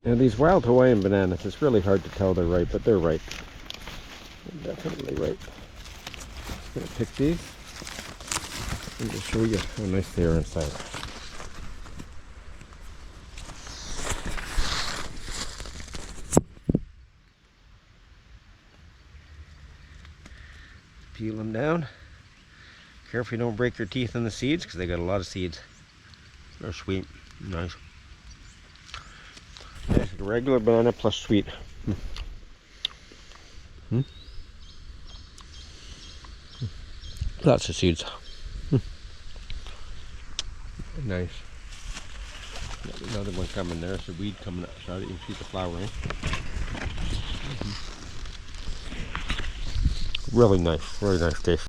Now these wild Hawaiian bananas, it's really hard to tell they're ripe, but they're ripe. They're definitely ripe. Just gonna pick these and just show you how nice they are inside. Peel them down. Careful you don't break your teeth on the seeds because they got a lot of seeds. They're sweet, nice. Yeah, like a regular banana plus sweet. Lots of seeds. Nice. Got another one coming there. It's a weed coming up. So you can see the flowering. Really nice taste.